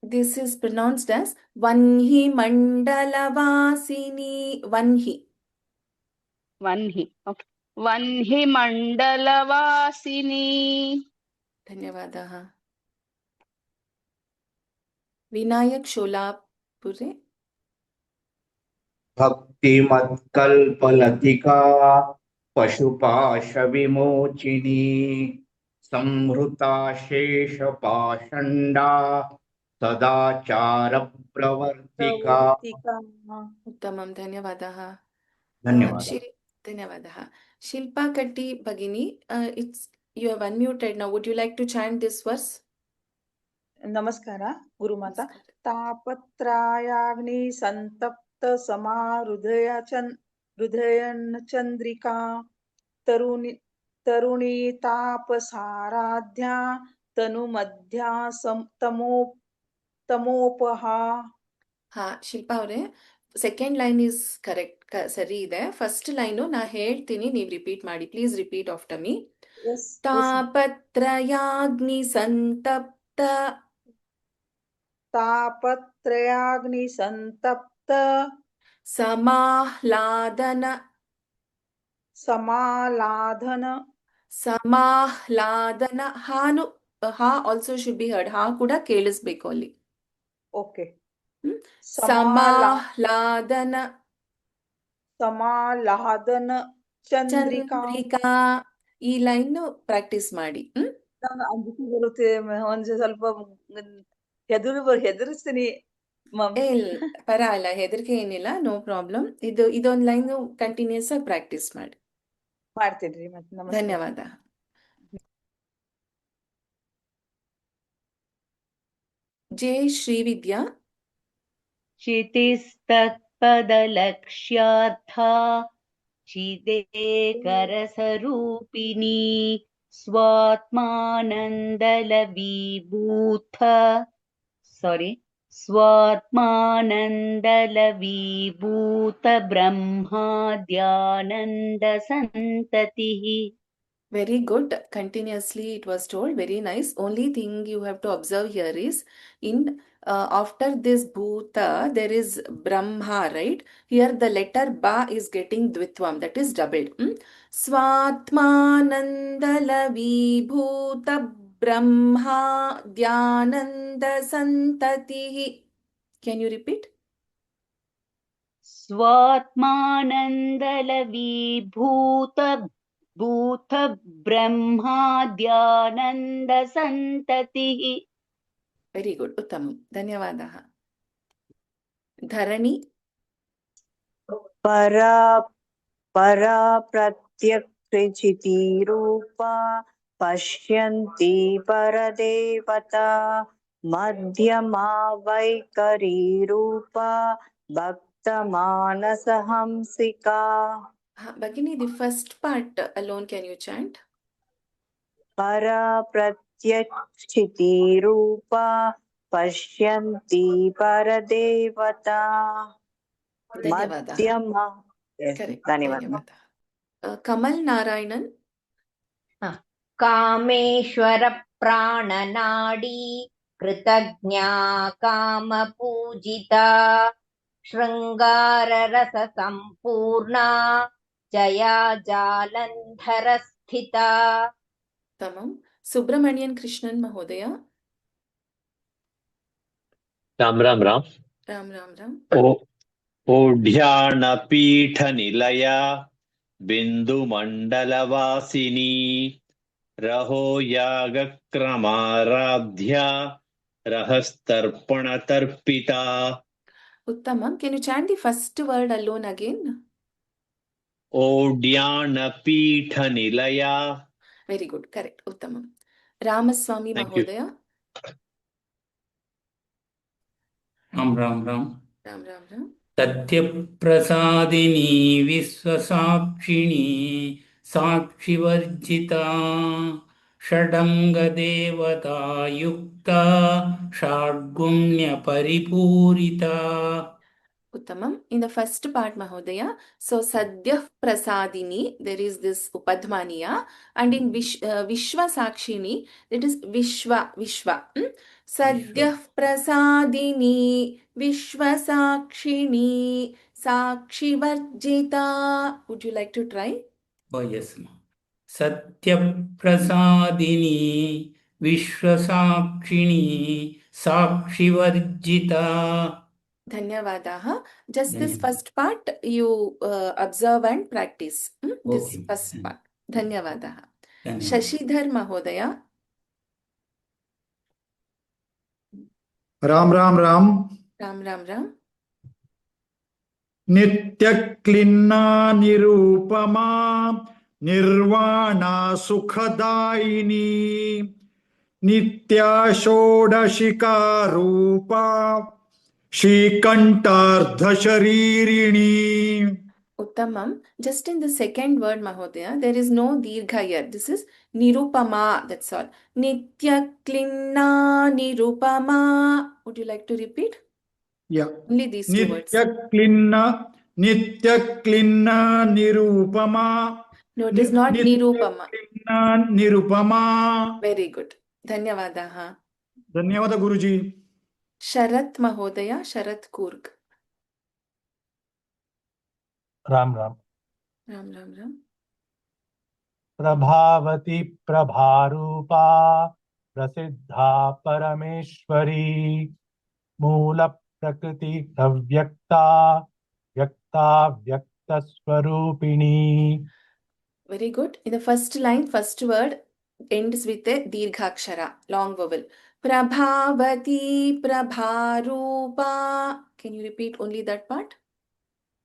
This is pronounced as Vanhi Mandalavasini. Vanhi. वह्नि. Okay. वह्नि मण्डलवासिनी. धन्यवादः. विनायक शोलापुरे. भक्तिमत्कल्पलतिका पशुपाशविमोचिनी संहृता शेषपाषण्डा सदाचारप्रवर्तिका. उत्तमं, धन्यवादः. धन्यवादः. ಧನ್ಯವಾದः. Shilpa Katti Bhagini, you have unmuted now. Would you like to chant this verse? ನಮಸ್ಕಾರ ಗುರುಮಾತಾ. ನಮಸ್ಕಾರ. ತಾಪತ್ರಾಯಾಗ್ನಿ ಸಂತಪ್ತ ಹೃದಯನ್ ಚಂದ್ರಿಕಾ ತರುಣಿ ತಾಪಸಾರಾಧ್ಯ ತನು ಮಧ್ಯ ತಮೋಪಹ. ಹಾ, ಶಿಲ್ಪಾ ಅವರೇ, ಸೆಕೆಂಡ್ ಲೈನ್ ಇಸ್ ಕರೆಕ್ಟ್, ಸರಿ ಇದೆ. ಫಸ್ಟ್ ಲೈನು ನಾ ಹೇಳ್ತೀನಿ, ನೀವು ರಿಪೀಟ್ ಮಾಡಿ. Please repeat after me. ತಾಪತ್ರಯಾಗ್ನಿ ಸಂತಪ್ತ ಸಮಾಹ್ಲಾದನ ಹಾನು ಹಾ ಆಲ್ಸೋ ಶುಡ್ ಬಿ ಹರ್ಡ್. ಹಾ ಕೂಡ ಕೇಳಿಸ್ಬೇಕು ಅಲ್ಲಿ. ಓಕೆ. ಸಮಾಹ್ಲಾದನ ಚಂದ್ರಿಕಾ. ಈ ಲೈನ್ ಪ್ರಾಕ್ಟೀಸ್ ಮಾಡಿ. ಅಂಜಿಕೆ ಬರುತ್ತೆ, ಒಂದ್ ಸ್ವಲ್ಪ ಹೆದರಿಸ್ತೀನಿ. ಪರವಾಗಿಲ್ಲ, ಹೆದರಿಕೆ ಏನಿಲ್ಲ, ನೋ ಪ್ರಾಬ್ಲಮ್. ಇದೊಂದು ಲೈನ್ ಕಂಟಿನ್ಯೂಸ್ ಆಗಿ ಪ್ರಾಕ್ಟೀಸ್ ಮಾಡಿ. ಮಾಡ್ತೀನಿ ಮತ್ತೆ. ನಮಸ್ಕಾರ. ಧನ್ಯವಾದ. ಜೆ ಶ್ರೀವಿದ್ಯಾ. क्षितिस्तत्पदलक्ष्यार्था चिदेकरसरूपिणी स्वात्मानन्दलवीभूत ब्रह्माद्यानन्दसन्ततिः. Very good. Continuously it was told. Very nice. Only thing you have to observe here is after this bhuta there is brahma, right? Here the letter ba is getting dvitvam, that is doubled. Swatmanandala brahma dhyananda santatihi. Can you repeat? स्वात्मानन्दलवीभूत ब्रह्माद्यानन्दसन्ततिः. Very good. Uttamam. Dhanyavadah. Dharani. परा प्रत्यक्षितिरूपा पश्यन्ति परदेवता मध्यमा वैकरीरूपा भक्तमानसहंसिका. Bhagini, the first part alone can you chant? परा प्रत्यक्षितिरूपा पश्यन्ति परदेवता मध्यमा. Correct. धन्यवाद. Kamal Narayanan. Kameshwar प्राणनाडी कृतज्ञा कामपूजिता शृङ्गाररस सम्पूर्णा जया जालन्धर स्थिता. Tamam. Subramanian Krishnan Mahodaya. Ram Ram Ram. Ram Ram Ram. ओढ्याणपीठनिलया बिन्दुमण्डलवासिनी रहो यागक्रमाराध्या रहस्तर्पणतर्पिता. Uttamam. Can you chant the first word alone again? ओढ्याणपीठनिलया. Very good. Correct. Uttamam. Ramaswamy Mahodaya. Ram Ram Ram. Ram Ram Ram. सत्यप्रसादिनी विश्वसाक्षिणी साक्षिवर्जिता षडङ्गदेवता युक्ता षड्गुण्यपरिपूरिता. Uttamam. In the first part, Mahodaya, so Sadyah Prasadini, there is this Upadmaniya, and in Vishwa Sakshini, that is Vishwa. Sadyah Prasadini, Vishwa Sakshini, Sakshi Varjita. Would you like to try? Oh yes, ma. सत्यप्रसादिनी विश्वसाक्षिणी साक्षिवर्जिता. Dhanyavadaha. Just this first part you observe and practice. This Okay. first part. Dhanyavadaha. Dhanyavad. Shashidhar Mahodaya. Ram Ram Ram. Ram Ram Ram. नित्यक्लिन्ना Nirupama nirvana सुखदायिनी नित्या षोडशिका रूपा श्रीकंठार्धशरीरिणी. Uttamam. Just in the second word, Mahodaya, there is no dirgha here. This is nirupama. That's all. Nitya klinna nirupama. Would you like to repeat? Yeah. Only these two words. नित्यक्लिन्ना Nirupama. No, it is not nirupama. नित्यक्लिन्ना Nirupama. Very good. Dhanyavadaha. धन्यवाद guruji. Sharat Mahodaya, Sharat Kurg. Ram Ram. Ram Ram Ram. प्रभावती प्रभारूपा प्रसिद्धा परमेश्वरी मूल प्रकृति अव्यक्ता व्यक्ता व्यक्त स्वरूपिणी. Very good. In the first line, first word ends with a dirghakshara, long vowel. Prabhavati Prabharupa. Can you repeat only that part?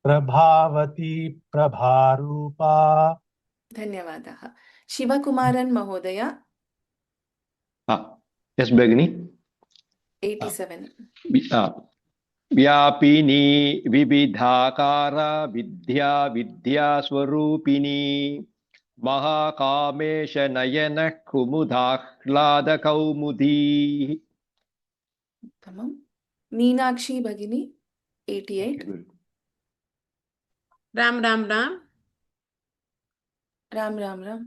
Prabhavati प्रभारूपा. Dhanyavadaha. Shivakumaran Mahodaya, Yes, Bhagini. 87. व्यापिनी विविधाकार विद्या विद्या स्वरूपिणी महाकामेश नयन कुमुदाह्लाद कौमुदी. Tamam. Meenakshi Bhagini, 88. Ram Ram Ram. Ram Ram Ram.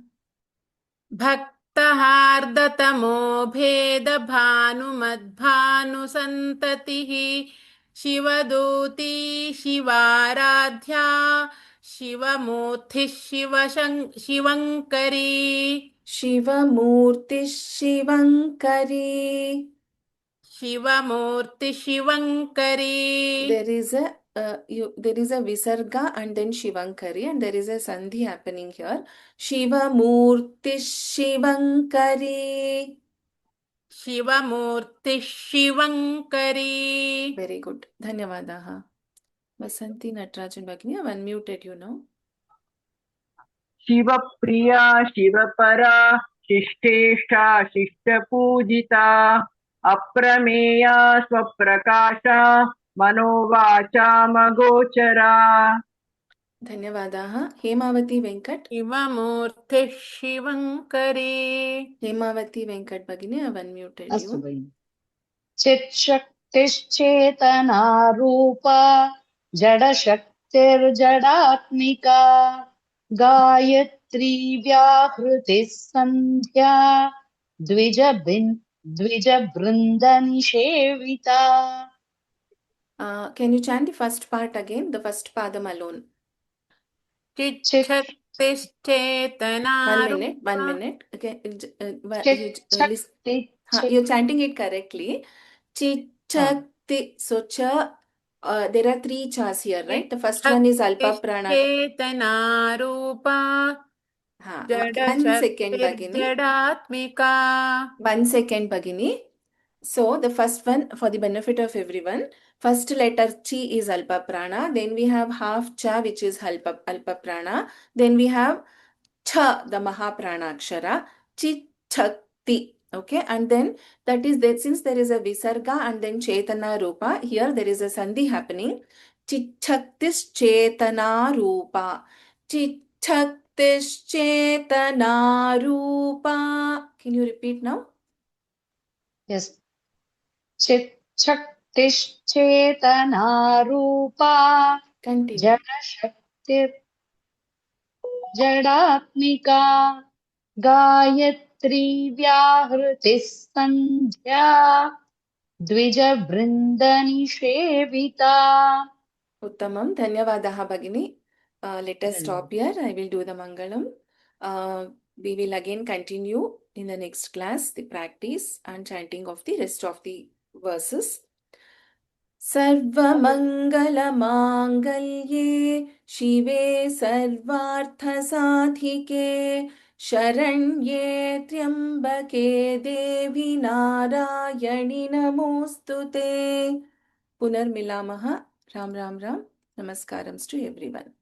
भक्तहार्दतमो भेद भानुमद्भानुसन्ततिः Shivduti शिवाराध्या शिवमूर्तिः शिवङ्करी. Shivamurti Shivankari. Shivamurthy शिवङ्करी. There is a visarga and then Shivankari, and there is a sandhi happening here. Shivamurti Shivankari. Shivamurthy शिवङ्करी. Very good. Dhanyavadaha. Vasanti Natarajan Bhagini, I've unmuted you now. Shivpriya शिवपरा शिष्टेष्टा शिष्टपूजिता अप्रमेया स्वप्रकाशा मनोवाचा मगोचरा. Dhanyavadaha. Hemavati Venkat. Shivamurthy शिवङ्करी. Hemavati Venkat Bhagini, I've unmuted अस्तु you. भगिनि. चित्शक्तिश्चेतना रूपा जडशक्तिर्जडात्मिका गायत्री व्याहृतिः सन्ध्या द्विजबृन्दनिषेविता. Can you chant the first part again? The first padam alone. चिच्छक्तिश्चेतना 1 minute. Okay. You're chanting it correctly. Chichakti. So cha. There are 3 chas here, right? The first one is alpa prana. चेतना रूपा 1 second, Bhagini. जडात्मिका. 1 second, Bhagini. So the first one, for the benefit of everyone, first letter chi is alpa prana. Then we have half cha, which is alpa prana. Then we have cha, the mahaprana akshara. Chichakti. Okay, and then that is that since there is a visarga and then chetana rupa, here there is a sandhi happening. Chichaktis chetana rupa. Chichaktis chetana rupa. Can you repeat now? Yes. चिच्छक्तिश्चेतना रूपा Continue. जडशक्तिर् जडात्मिका Gayatri व्याहृतिः सन्ध्या द्विजबृन्दनिषेविता. Uttamam. Dhanyavadaha Bhagini. Let us stop here. I will do the Mangalam. We will again continue in the next class the practice and chanting of the rest of the verses. Sarvamangalamangallye Shive Sarvarthasadhike Sharanye Triambake Devi Narayani Namostute. Punarmilamaha. Ram Ram Ram. Namaskarams to everyone.